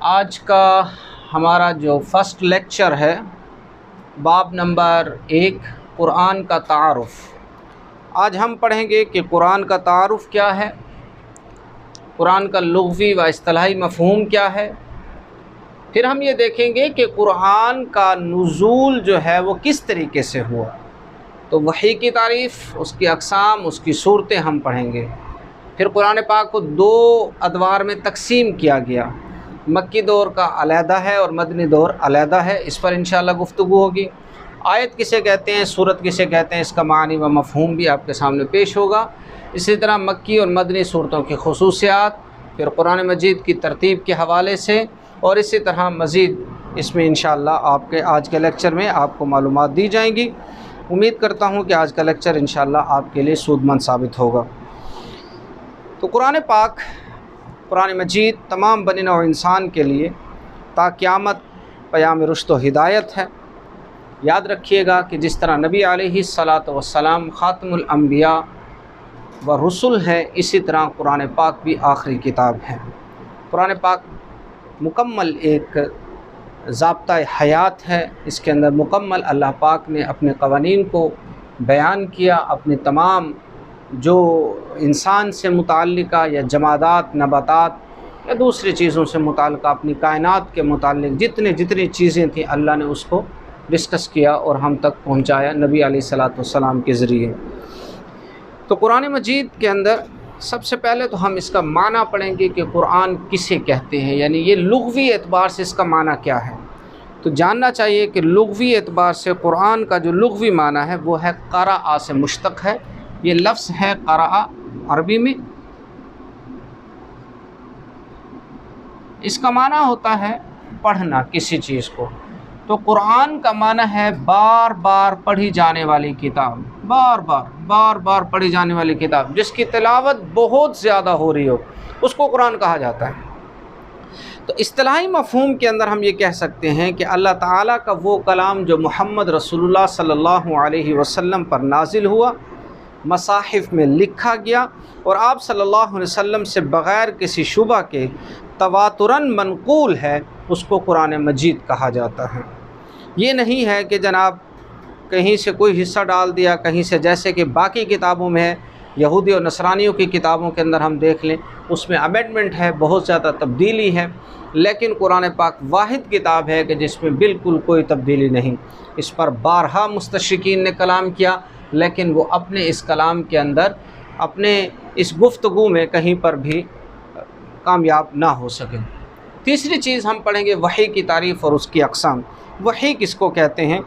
आज का हमारा जो फ़र्स्ट लेक्चर है बाब नंबर 1 कुरान का तारुफ़। आज हम पढ़ेंगे कि कुरान का तारुफ़ क्या है, कुरान का लुग़वी व इस्तिलाही मफ़हूम क्या है। फिर हम ये देखेंगे कि कुरान का नुज़ूल जो है वो किस तरीके से हुआ, तो वही की तारीफ़, उसकी अक़साम, उसकी सूरतें हम पढ़ेंगे। फिर कुरान पाक को 2 अदवार में तकसीम किया गया, मक्की दौर का अलहदा है और मदनी दौर अलहदा है। इस पर इंशाअल्लाह गुफ्तगू होगी। आयत किसे कहते हैं, सूरत किसे कहते हैं, इसका मानी व मफ़हूम भी आपके सामने पेश होगा। इसी तरह मक्की और मदनी सूरतों की ख़ुसूसियात, फिर कुरान मजीद की तरतीब के हवाले से, और इसी तरह मज़ीद इसमें इंशाअल्लाह आपके आज के लेक्चर में आपको मालूमात दी जाएंगी। उम्मीद करता हूँ कि आज का लेक्चर इंशाअल्लाह आपके लिए सूदमंद साबित होगा। तो कुरान पाक, कुरान मजीद तमाम बनी नौ इंसान के लिए ता क़यामत पयाम रुश्द व हिदायत है। याद रखिएगा कि जिस तरह नबी अलैहिस्सलातु वस्सलाम ख़ातमुल अंबिया व रसूल है, इसी तरह कुरान पाक भी आखिरी किताब है। कुरान पाक मुकम्मल एक ज़ाब्ता हयात है। इसके अंदर मुकम्मल अल्लाह पाक ने अपने क़वानीन को बयान किया, अपनी तमाम जो इंसान से मुताल्लिक़ा या जमादात, नबातात या दूसरी चीज़ों से मुताल्लिक़ा अपनी कायनात के मुताल्लिक़ जितनी चीज़ें थीं, अल्लाह ने उसको डिस्कस किया और हम तक पहुँचाया नबी अलैहिस्सलातु वस्सलाम के ज़रिए। तो कुरान मजीद के अंदर सबसे पहले तो हम इसका माना पढ़ेंगे कि कुरान किसे कहते हैं, यानी ये लुग़वी एतबार से इसका माना क्या है। तो जानना चाहिए कि लुग़वी एतबार से कुरान का जो लुग़वी माना है वो है क़राअ से मुश्तक़ है। ये लफ्ज़ है क़राअ अरबी में। इसका माना होता है पढ़ना किसी चीज़ को। तो कुरान का माना है बार बार पढ़ी जाने वाली किताब, बार बार पढ़ी जाने वाली किताब, जिसकी तिलावत बहुत ज़्यादा हो रही हो, उसको कुरान कहा जाता है। तो इस्तिलाही मफ़हूम के अंदर हम ये कह सकते हैं कि अल्लाह ताला का वो कलाम जो मुहम्मद रसूलुल्लाह सल्लल्लाहु अलैहि वसल्लम पर नाजिल हुआ, मसाहिफ़ में लिखा गया और आप सल्लल्लाहु अलैहि वसल्लम से बग़ैर किसी शुबा के तवातुरन मनक़ूल है, उसको कुरान मजीद कहा जाता है। ये नहीं है कि जनाब कहीं से कोई हिस्सा डाल दिया कहीं से, जैसे कि बाकी किताबों में है, यहूदी और नसरानियों की किताबों के अंदर हम देख लें, उसमें अमेंडमेंट है, बहुत ज़्यादा तब्दीली है। लेकिन कुरान पाक वाहिद किताब है कि जिसमें बिल्कुल कोई तब्दीली नहीं। इस पर बारहा मुस्तशरिकीन ने कलाम किया, लेकिन वो अपने इस कलाम के अंदर, अपने इस गुफ्तगू में कहीं पर भी कामयाब ना हो सके। तीसरी चीज़ हम पढ़ेंगे वही की तारीफ़ और उसकी अक़साम। वही किसको कहते हैं?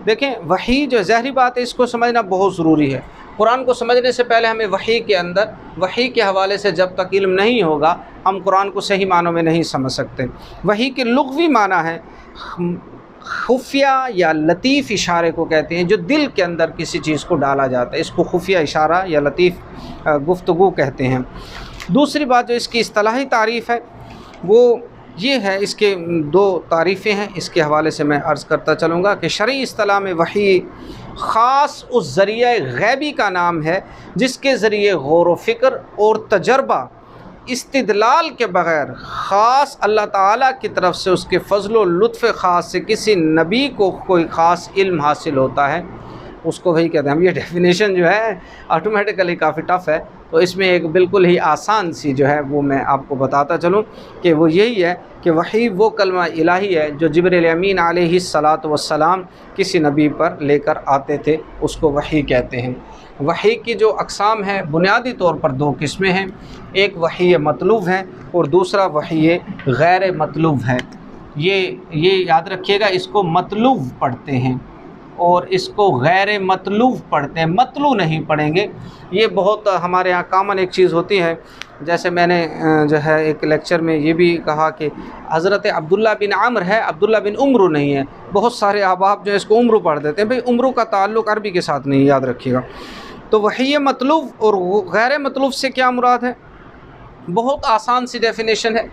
देखें, वही जो ज़ाहिरी बात है, इसको समझना बहुत ज़रूरी है। कुरान को समझने से पहले हमें वही के अंदर, वही के हवाले से जब तक इल्म नहीं होगा, हम कुरान को सही मानों में नहीं समझ सकते। वही के लुग़वी माना है खुफिया या लतीफ़ इशारे को कहते हैं, जो दिल के अंदर किसी चीज़ को डाला जाता है, इसको खुफिया इशारा या लतीफ़ गुफ्तगू कहते हैं। दूसरी बात जो इसकी इस्तिलाही तारीफ़ है वो ये है, इसके 2 तारीफ़ें हैं, इसके हवाले से मैं अर्ज़ करता चलूँगा कि शरई इस्तिलाह में वही ख़ास उस ज़रिए ग़ैबी का नाम है जिसके ज़रिए गौर व फ़िक्र और तजर्बा इस्तिदलाल के बग़ैर ख़ास अल्लाह ताला की तरफ से उसके फ़ज़ल व लुत्फ़ ख़ास से किसी नबी को कोई ख़ास इल्म हासिल होता है, उसको वही कहते हैं। हम ये डेफिनेशन जो है ऑटोमेटिकली काफ़ी टफ़ है, तो इसमें एक बिल्कुल ही आसान सी जो है वो मैं आपको बताता चलूँ कि वो यही है कि वही वो कलमा इलाही है जो जिब्रील अमीन अलैहिस्सलातु वस्सलाम किसी नबी पर लेकर आते थे, उसको वही कहते हैं। वही की जो अक़साम है बुनियादी तौर पर 2 किस्में हैं। एक वही मतलूब है और दूसरा वही गैर मतलूब है। ये याद रखिएगा, इसको मतलूब पढ़ते हैं और इसको गैर मतलूब पढ़ते हैं, मतलू नहीं पढ़ेंगे। ये बहुत हमारे यहाँ कामन एक चीज़ होती है। जैसे मैंने जो है एक लेक्चर में ये भी कहा कि हज़रत अब्दुल्ला बिन अम्र है, अब्दुल्ला बिन उम्र नहीं है। बहुत सारे अहबाब जो है इसको उम्र पढ़ देते हैं। भाई उम्र का ताल्लुक़ अरबी के साथ नहीं, याद रखिएगा। तो वही मतलूब और गैर मतलूब से क्या मुराद है? बहुत आसान सी डेफिनेशन है।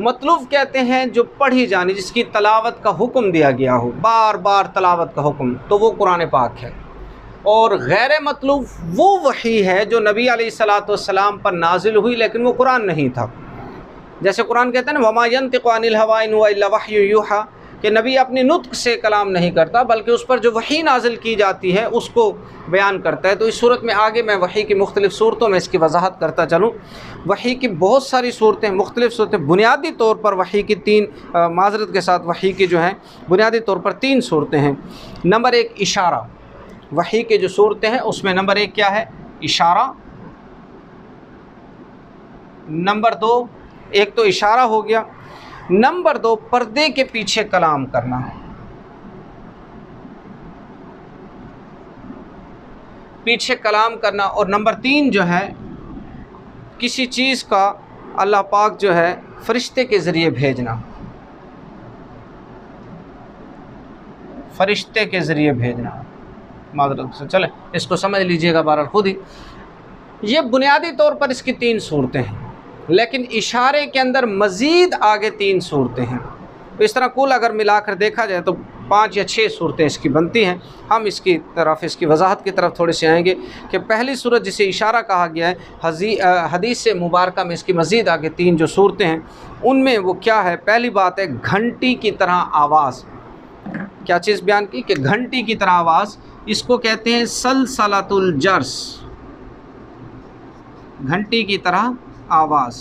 मतलूब कहते हैं जो पढ़ी जानी, जिसकी तलावत का हुक्म दिया गया हो, बार बार तलावत का हुक्म, तो वो कुरान पाक है। और गैर मतलूब वो वही है जो नबी अलैहिस्सलातु वस्सलाम पर नाजिल हुई लेकिन वो कुरान नहीं था। जैसे कुरान कहता है ना, वमा यंतिक़ु अनिल हवा इन हुवा इल्ला वह्युन यूहा, कि नबी अपनी नुत्क से कलाम नहीं करता बल्कि उस पर जो वही नाजिल की जाती है उसको बयान करता है। तो इस सूरत में आगे मैं वही की मुख्तलिफ़ सूरतों में इसकी वजाहत करता चलूँ। वही की बहुत सारी सूरतें, मुख्तलिफ़ सूरतें, बुनियादी तौर पर वही की माज़रत के साथ वही की जो हैं बुनियादी तौर पर 3 सूरतें हैं। नंबर 1 इशारा, वही के जो सूरतें हैं उसमें नंबर 1 क्या है? इशारा। नंबर 2, एक तो इशारा हो गया, नंबर 2 पर्दे के पीछे कलाम करना, पीछे कलाम करना, और नंबर 3 जो है किसी चीज़ का अल्लाह पाक जो है फरिश्ते के ज़रिए भेजना, फरिश्ते के ज़रिए भेजना। माज़रत से चले इसको समझ लीजिएगा बहरहाल खुद ही। ये बुनियादी तौर पर इसकी 3 सूरतें हैं, लेकिन इशारे के अंदर मज़ीद आगे 3 सूरतें हैं। तो इस तरह कुल अगर मिलाकर देखा जाए तो 5 या 6 सूरतें इसकी बनती हैं। हम इसकी तरफ, इसकी वजाहत की तरफ थोड़े से आएंगे कि पहली सूरत जिसे इशारा कहा गया है, हदीस से मुबारका में इसकी मज़ीद आगे 3 जो सूरतें हैं उनमें वो क्या है? पहली बात है घंटी की तरह आवाज़। क्या चीज़ बयान की? कि घंटी की तरह आवाज़, इसको कहते हैं सलसलातुल जर्स, घंटी की तरह आवाज़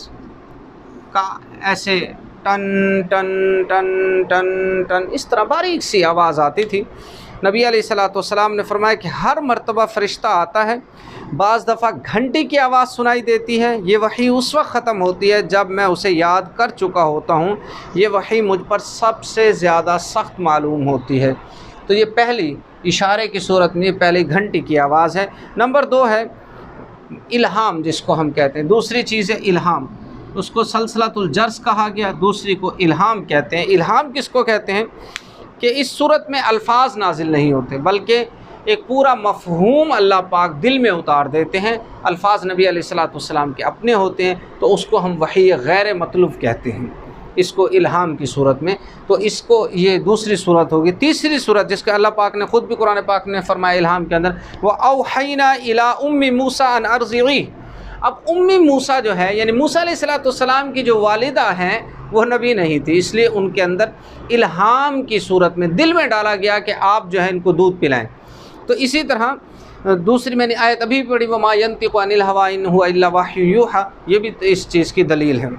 का, ऐसे टन टन टन टन टन इस तरह बारीक सी आवाज़ आती थी। नबी अलैहिस्सलाम ने फरमाया कि हर मर्तबा फ़रिश्ता आता है, बाज़ दफ़ा घंटी की आवाज़ सुनाई देती है, ये वही उस वक्त ख़त्म होती है जब मैं उसे याद कर चुका होता हूँ, ये वही मुझ पर सबसे ज़्यादा सख्त मालूम होती है। तो ये पहली इशारे की सूरत में पहली घंटी की आवाज़ है। नंबर 2 है इल्हाम, जिसको हम कहते हैं, दूसरी चीज़ है इल्हाम, उसको सलसलातुल जर्स कहा गया, दूसरी को इल्हाम कहते हैं। इल्हाम किसको कहते हैं? कि इस सूरत में अल्फाज नाजिल नहीं होते बल्कि एक पूरा मफ़हूम अल्लाह पाक दिल में उतार देते हैं। अल्फाज नबी अलैहिस्सलाम के अपने होते हैं, तो उसको हम वही गैर मतलूब कहते हैं, इसको इल्हाम की सूरत में। तो इसको ये दूसरी सूरत होगी। तीसरी सूरत जिसका अल्लाह पाक ने ख़ुद भी कुरान पाक ने फरमाया इल्हाम के अंदर, वह औहैना इला उम्मी मूसा अन अर्ज़िई। अब उम्मी मूसा जो है, यानी मूसा अलैहिस्सलाम की जो वालिदा हैं वो नबी नहीं थी, इसलिए उनके अंदर इल्हाम की सूरत में दिल में डाला गया कि आप जो है इनको दूध पिलाएं। तो इसी तरह दूसरी मैंने आयत अभी पढ़ी, वमा यंतिक़ु अनिल हवा इन हुवा इल्ला वह्युन यूहा, ये भी इस चीज़ की दलील है।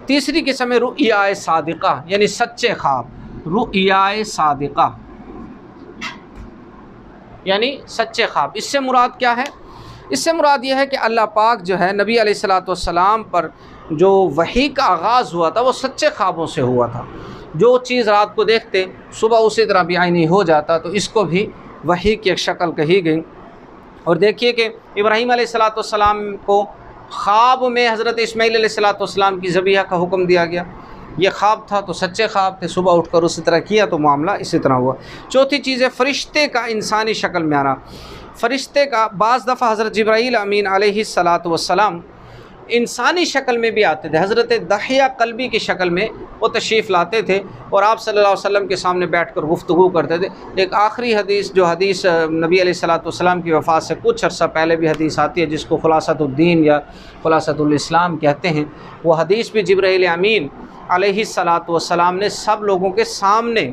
तीसरी किस्म है रुइया सादिक़ा, यानी सच्चे ख्वाब। रुइया सादिक़ा यानी सच्चे ख्वाब। इससे मुराद क्या है? इससे मुराद यह है कि अल्लाह पाक जो है नबी अलैहिस्सलाम पर जो वही का आगाज़ हुआ था वो सच्चे ख्वाबों से हुआ था। जो चीज़ रात को देखते सुबह उसी तरह भी आईनी हो जाता, तो इसको भी वही की एक शक्ल कही गई। और देखिए कि इब्राहीम अलैहिस्सलाम को ख्वाब में हज़रत इस्माईल अलैहिस्सलाम की ज़बीहा का हुक्म दिया गया। ये ख्वाब था तो सच्चे ख्वाब थे, सुबह उठकर उसी तरह किया तो मामला इसी तरह हुआ। चौथी चीज़ है फ़रिश्ते का इंसानी शक्ल में आना। फ़रिश्ते का बाज़ दफ़ा हज़रत जिब्राईल अमीन अलैहिस्सलाम इंसानी शक्ल में भी आते थे। हज़रत दहिया कल्बी की शक्ल में वो तशरीफ़ लाते थे और आप सल्लल्लाहु अलैहि वसल्लम के सामने बैठकर गुफ्तगू करते थे। एक आखिरी हदीस, जो हदीस नबी अलैहिस्सलाम की वफ़ात से कुछ अर्सा पहले भी हदीस आती है, जिसको खुलासतुद्दीन या खुलासतुल इस्लाम कहते हैं, वो हदीस भी जिब्राईल अमीन अलैहिस्सलाम ने सब लोगों के सामने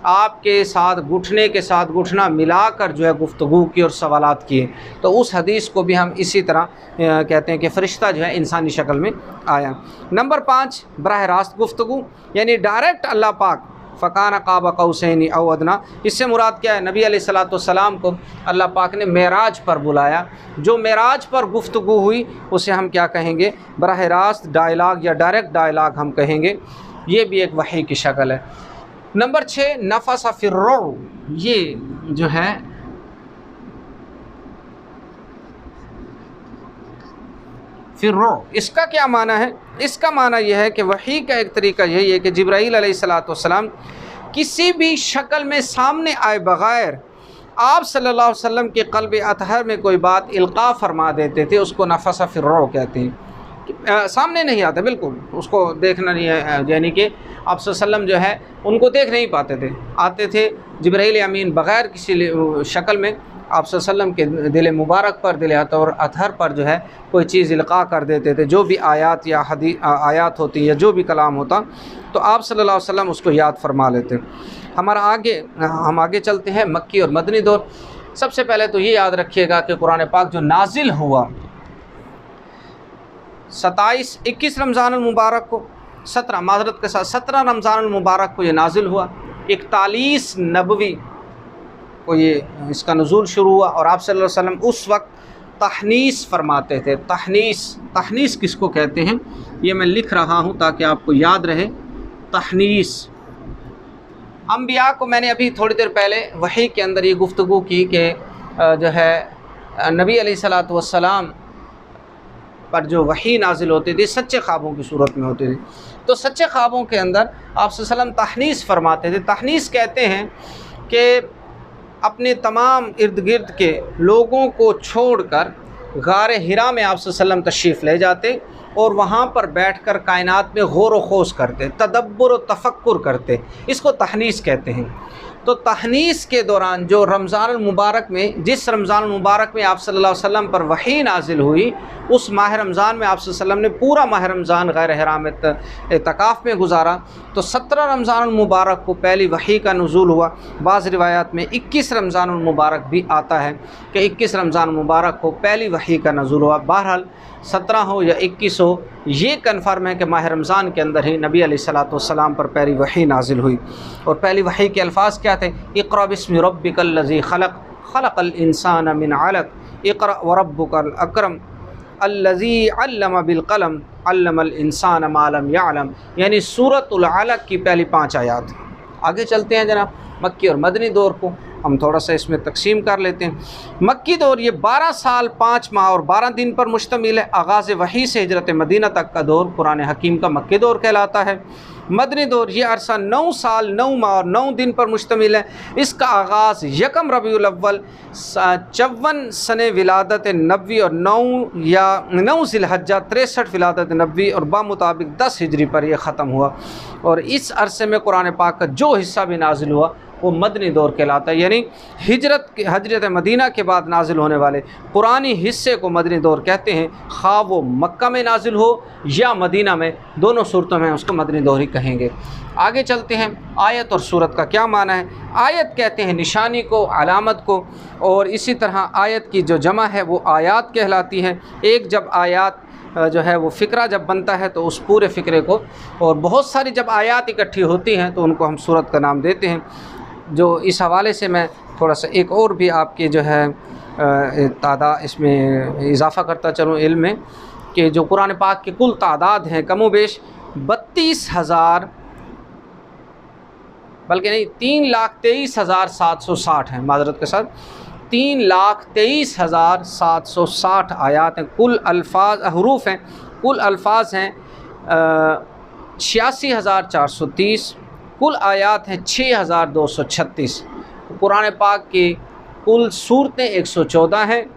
आपके साथ घुटने के साथ घुटना मिलाकर जो है गुफ्तगू की और सवालात किए। तो उस हदीस को भी हम इसी तरह कहते हैं कि फ़रिश्ता जो है इंसानी शक्ल में आया। नंबर 5 बराह रास्त गुफ्तगू, यानी डायरेक्ट अल्लाह पाक फ़काना क़ाब क़ौसैन औ अदना। इससे मुराद क्या है? नबी अलैहिस्सलाम को अल्लाह पाक ने मेराज पर बुलाया। जो मेराज पर गुफ्तगू हुई उसे हम क्या कहेंगे? बराह रास्त डायलॉग या डायरेक्ट डायलॉग हम कहेंगे। ये भी एक वही की शक्ल है। नंबर 6 नफ़सा फ़िर्रूह, ये जो है फ़िर्रूह, इसका क्या माना है? इसका माना यह है कि वही का एक तरीका यही है कि जिब्राईल अलैहिस्सलाम किसी भी शक्ल में सामने आए बग़ैर आप सल्लल्लाहु अलैहि वसल्लम के क़ल्ब अतहर में कोई बात इल्क़ा फरमा देते थे। उसको नफ़सा फ़िर्रूह कहते हैं। सामने नहीं आता, बिल्कुल उसको देखना नहीं है, यानी कि आप सल्लम जो है उनको देख नहीं पाते थे। आते थे जिब्राईल अमीन बग़ैर किसी शक्ल में आप सल्लल्लाहु अलैहि वसल्लम के दिल मुबारक पर, दिल अतहर पर जो है कोई चीज़ इल्क़ा कर देते थे, जो भी आयात या आयात होती या जो भी कलाम होता, तो आप सल्लल्लाहु अलैहि वसल्लम उसको याद फरमा लेते। हम आगे चलते हैं मक्की और मदनी दौर। सबसे पहले तो ये याद रखिएगा कि कुरान पाक जो नाजिल हुआ 21 रमज़ान मुबारक को, 17 रमज़ान मुबारक को ये नाजिल हुआ। 41 नबवी को ये इसका नुज़ूल शुरू हुआ और आप सल्लल्लाहु अलैहि वसल्लम उस वक्त तहनीस फरमाते थे। तहनीस किसको कहते हैं ये मैं लिख रहा हूँ ताकि आपको याद रहे। तहनीस अंबिया को, मैंने अभी थोड़ी देर पहले वही के अंदर ये गुफ्तगू की कि जो है नबी अलैहिस्सलातु वस्सलाम पर जो वही नाजिल होती थी सच्चे ख्वाबों की सूरत में होती थी। तो सच्चे ख्वाबों के अंदर आप सल्लल्लाहु अलैहि वसल्लम तहनीस फरमाते थे। तहनीस कहते हैं कि अपने तमाम इर्द गिर्द के लोगों को छोड़कर गारे हिरा में आप सल्लल्लाहु अलैहि वसल्लम तशरीफ़ ले जाते और वहाँ पर बैठकर कायनात में गौर व खोज करते, तदब्बुर व तफक्कुर करते। इसको तहनीस कहते हैं। तो तहनीस के दौरान जो रमज़ान मुबारक में, जिस रमज़ान मुबारक में आप सल्लल्लाहु अलैहि वसल्लम पर वही नाजिल हुई, उस माह रमज़ान में आप सल्लल्लाहु अलैहि वसल्लम ने पूरा माह रमज़ान गैर हिराम इत्काफ़ में गुजारा। तो 17 रमज़ान मुबारक को पहली वही का नुज़ूल हुआ। बाज़ रिवायात में 21 रमज़ान मुबारक भी आता है कि 21 रमज़ान मुबारक को पहली वही का नुज़ूल हुआ। बहरहाल 17 हो या 21 हो, ये कन्फर्म है कि माह रमज़ान के अंदर ही नबी अलैहिस्सलातु वस्सलाम पर पहली वही नाजिल हुई। और पहली वही के अल्फाज क्या थे? इक़रा बिस्मि रब्बिकल लज़ी खलक़, खलक़ल इंसान मिन अलक़, इक़रा व रब्बुकल अकरम, अल्लज़ी अल्लम बिल क़लम, अल्लमल इंसान मा लम यअलम। यानी सूरतुल अलक़ की पहली 5 आयात। आगे चलते हैं जनाब मक्की और मदनी दौर को हम थोड़ा सा इसमें तकसीम कर लेते हैं। मक्की दौर ये 12 साल 5 माह और 12 दिन पर मुश्तमिल है। आगाज़ वही से हिजरत मदीना तक का दौर कुरान हकीम का मक्की दौर कहलाता है। मदनी दौर ये अरसा 9 साल 9 माह और 9 दिन पर मुश्तमिल है। इसका आगाज़ 1 रबीउल अव्वल 54 सने विलादत नबवी और 9 ज़िलहज्जा 63 विलादत नबवी और बामुताबिक 10 हिजरी पर यह ख़त्म हुआ। और इस अरसे में कुरान पाक का जो हिस्सा भी नाजिल हुआ वो मदनी दौर कहलाता है। यानी हजरत मदीना के बाद नाजिल होने वाले पुरानी हिस्से को मदनी दौर कहते हैं। खा वो मक्का में नाजिल हो या मदीना में, दोनों सूरतों में उसको मदनी दौर ही कहेंगे। आगे चलते हैं। आयत और सूरत का क्या माना है? आयत कहते हैं निशानी को, अलामत को, और इसी तरह आयत की जो जमा है वो आयात कहलाती है। एक जब आयात जो है वो फ़िक्रा जब बनता है तो उस पूरे फ़िक्रे को, और बहुत सारी जब आयात इकट्ठी होती हैं तो उनको हम सूरत का नाम देते हैं। जो इस हवाले से मैं थोड़ा सा एक और भी आपके जो है तादाद इसमें इजाफ़ा करता चलूँ इल्म में, कि जो कुरान पाक की कुल तादाद हैं कमोबेश 32,000, बल्कि नहीं 3,23,760 हैं। माज़रत के साथ 3,23,760 आयात हैं। कुल अल्फाज हरूफ हैं, कुल अल्फाज हैं 86,430। कुल आयात हैं 6,236। कुरान पाक की कुल सूरतें 114 हैं,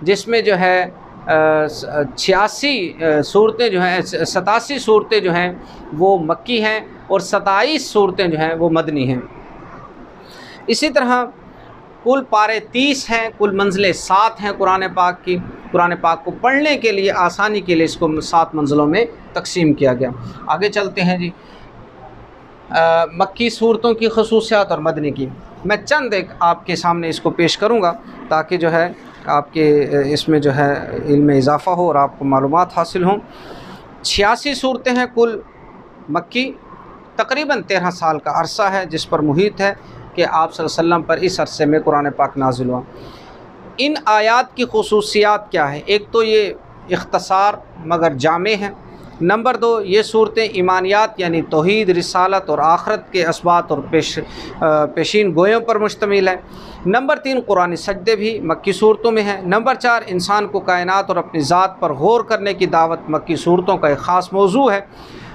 जिसमें जो है 86 सूरतें जो हैं 87 सूरतें जो हैं वो मक्की हैं और 27 सूरतें जो हैं वो मदनी हैं। इसी तरह कुल पारे 30 हैं, कुल मंजिलें 7 हैं कुरान पाक की। कुरान पाक को पढ़ने के लिए आसानी के लिए इसको 7 मंजिलों में तकसीम किया गया। आगे चलते हैं जी। मक्की सूरतों की खसूसियात और मदनी की मैं चंद एक आपके सामने इसको पेश करूँगा ताकि जो है आपके इसमें जो है इल्म में इजाफ़ा हो और आपको मालूमात हासिल हों। 86 सूरतें हैं कुल मक्की। तकरीबन 13 साल का अरसा है जिस पर मुहित है कि आप सल्लल्लाहु अलैहि वसल्लम पर इस अरसे में कुरान पाक नाजिल हुआ। इन आयात की खसूसियात क्या है? एक तो ये इख्तसार मगर जामे हैं। नंबर 2, ये सूरतें ईमानियात यानी तौहीद, रिसालत और आखरत के असबात और पेशीन गोयों पर मुश्तमिल है। नंबर 3, कुरानी सजदे भी मक्की सूरतों में हैं। नंबर 4, इंसान को कायनात और अपनी ज़ात पर गौर करने की दावत मक्की सूरतों का एक ख़ास मौजू है।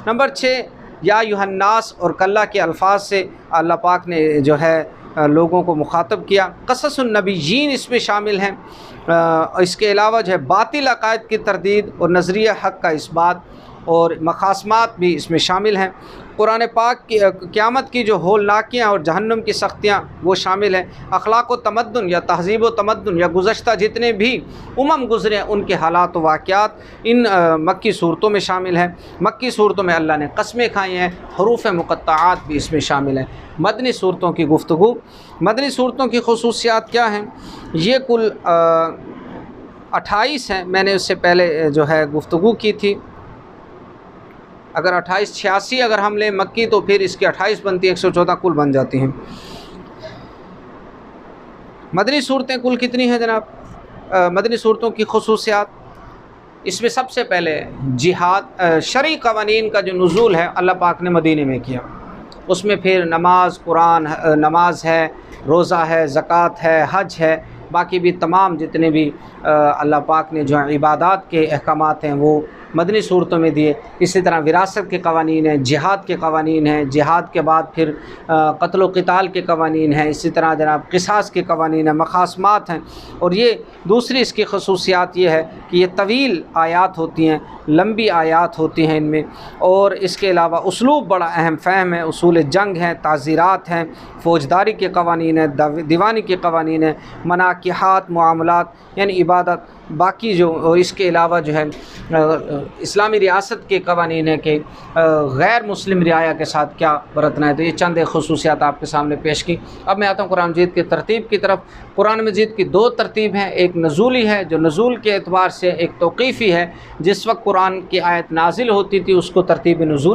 नंबर 6, या युहन्नास और कल्ला के अल्फाज से अल्लाह पाक ने जो है लोगों को मुखातब किया। क़ससुन नबीयीन इसमें शामिल हैं। इसके अलावा जो है बातिल अक़ायद की तरदीद और नज़रिया हक़ का इस्बात और मखासमात भी इसमें शामिल हैं। कुरान पाक की क़यामत की जो होलनाकियाँ और जहन्नुम की सख्तियाँ वो शामिल हैं। अखलाक व तमद्दुन या तहज़ीब व तमद्दुन या गुज़श्ता जितने भी उमम गुज़रे हैं उनके हालात व वाक़यात इन मक्की सूरतों में शामिल हैं। मक्की सूरतों में अल्लाह ने कस्में खाई हैं, हरूफ मुक़त्तआत भी इसमें शामिल हैं। मदनी सूरतों की गुफ्तगू, मदनी सूरतों की ख़ुसूसियात क्या हैं? ये कुल 28 हैं। मैंने उससे पहले जो है गुफ्तगू की थी। अगर 28 86 अगर हम लें मक्की तो फिर इसकी 28 बनती है, 114 कुल बन जाती हैं। मदनी सूरतें कुल कितनी हैं जनाब? मदनी सूरतों की ख़ुसूसियात, इसमें सबसे पहले जिहाद शरई क़वानीन का जो नुज़ूल है अल्लाह पाक ने मदीने में किया। उसमें फिर नमाज, कुरान, नमाज है, रोज़ा है, ज़कात है, हज है, बाकी भी तमाम जितने भी अल्लाह पाक ने जो इबादात के अहकामात हैं वो मदनी सूरतों में दिए। इसी तरह विरासत के क़वानीन हैं, जिहाद के क़वानीन हैं, जिहाद के बाद फिर क़त्ल व क़िताल के क़वानीन हैं, इसी तरह जनाब क़िसास के क़वानीन हैं, मखासमात हैं। और ये दूसरी इसकी ख़ुसूसियात ये है कि ये तवील आयात होती हैं, लंबी आयात होती हैं इनमें। और इसके अलावा उसलूब बड़ा अहम फ़हम है, उसूल जंग हैं, ताज़ीरात हैं, फ़ौजदारी के क़वानीन हैं, दीवानी के क़वानीन हैं, मनाकिहात, मुआमलात यानी इबादत, बाकी जो और इसके अलावा जो है इस्लामी रियासत के क़वानीन है कि गैर मुस्लिम रियाया के साथ क्या बरतना है। तो ये चंद ख़ुसूसियात आपके सामने पेश की। अब मैं आता हूँ कुरान मजीद की तरतीब की तरफ। कुरान मजीद की दो तरतीब हैं, एक नज़ूली है जो नज़ूल के एतबार से एक तौक़ीफ़ी है, जिस वक्त कुरान की आयत नाजिल होती थी उसको तरतीब नज़ूल